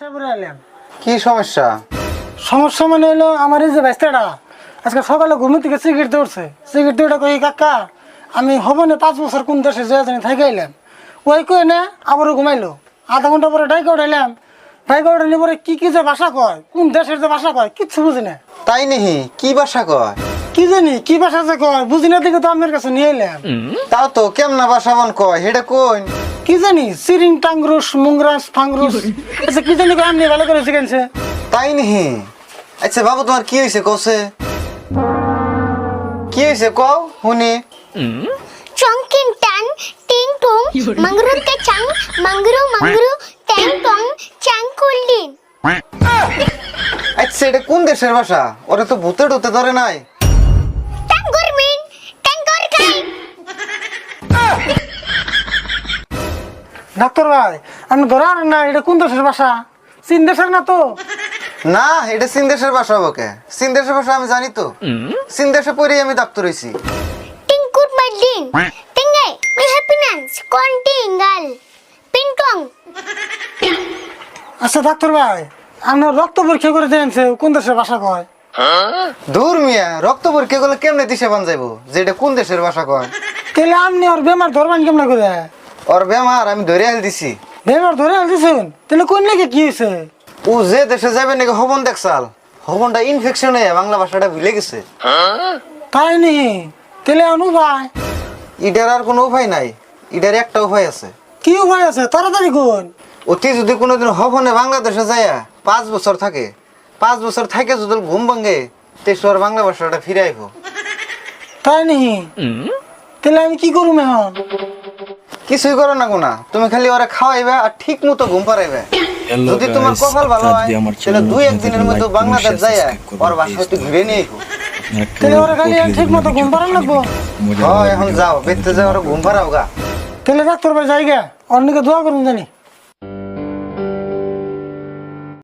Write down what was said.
সমস্যা পড়ে এলাম। কি সমস্যা? সমস্যা মানে হলো আমার এই যে বাইস্তাটা আজকে সকালে ঘুম থেকে সিগারেট দৌড়ছে। সিগারেট দৌড়ে কই কাকা আমি হব না 5 বছর কোন দেশে যে জানি থাকি আইলাম। ওই কই না আবারও ঘুমাইলো। আধা ঘন্টা পরে ডাইকে উঠাইলাম। ডাইকে উঠাইলে পরে কি কি যে ভাষা কয়, কোন দেশের যে ভাষা কয় কিচ্ছু বুঝি না। তাই নেহি? কি ভাষা কয়? কি জানি কি ভাষা যে কয় বুঝি না, দেখে তো আপনার কাছে নিয়ে এলাম। তাও তো কেমনা ভাষা মন কয় হেটা কই? কি জানি সিরিং টাংরুস মুংরাস ফাংরুস আচ্ছা কি জানি কয় আপনি ভালো করে শিখেছে। তাই নেহি? আচ্ছা বাবু তোমার কি হয়েছে কওছে? কি হয়েছে কও শুনি। Chongkin tan, ting tong, mangrove ke chang, mangru, tang tong, chang kuldin. আচ্ছা এটা কোন দেশের ভাষা? ওরা তো ভূতে টুতে ধরে নাই। Tang gurmin, tang gor kai. Doctor ভাই আমি ধরার না, এটা কোন দেশের ভাষা? চীন দেশের না তো? না এটা চীন দেশের ভাষা হবে কে? চীন দেশের ভাষা আমি জানি তো। চীন দেশে পড়েই আমি ডাক্তার হইছি। Ting kut madin. Tingai, may happiness, kontingal. Ping tong. আচ্ছা ডাক্তার ভাই আপনার রক্ত পরীক্ষা করে দেখেছে কোন দেশের ভাষা কয়? দূর মিয়া, রক্ত পরীক্ষা করলে কেমনে দিশে বান যাইবো যে এটা কোন দেশের ভাষা কয়? তাহলে আপনি ওর বেমার ধরবেন কেমন করে? ওর বেমার আমি ধরে আল দিছি। বেমার ধরে আনতেছেন তাহলে কোন নাকি কি হয়েছে? ও যে দেশে যাবে নাকি হবন দেখছাল, হবনটা ইনফেকশন হয়ে বাংলা ভাষাটা ভুলে গেছে। তাই নি? তাহলে অনু ভাই ইটার আর কোনো উপায় নাই, ইটার একটা উপায় আছে। কি উপায় আছে তাড়াতাড়ি কোন? অতি যদি কোনোদিন হবনে বাংলাদেশে যায় 5 বছর থাকে, 5 বছর থাকে যদি ঘুম ভাঙে তেসর বাংলা ভাষাটা ফিরে আইব। তাই নি? তাহলে আমি কি করুম এখন? কিছুই করো না কোনা, তুমি খালি ওরা খাওয়াইবে আর ঠিক মতো ঘুম পাড়াইবে। যদি তোমার কপাল ভালো হয় তাহলে 2-1 দিনের মধ্যে বাংলাদেশ যায় ওর বাসা হতে ঘুরে নিয়ে আইব। তাহলে ওরা খালি ঠিক মতো ঘুম পাড়ান লাগবো? হ্যাঁ এখন যাও বেতে যাও ওরা ঘুম পাড়াও গা। তাহলে ডাক্তার ভাই যাই গে, অন্যকে দোয়া করুন জানি।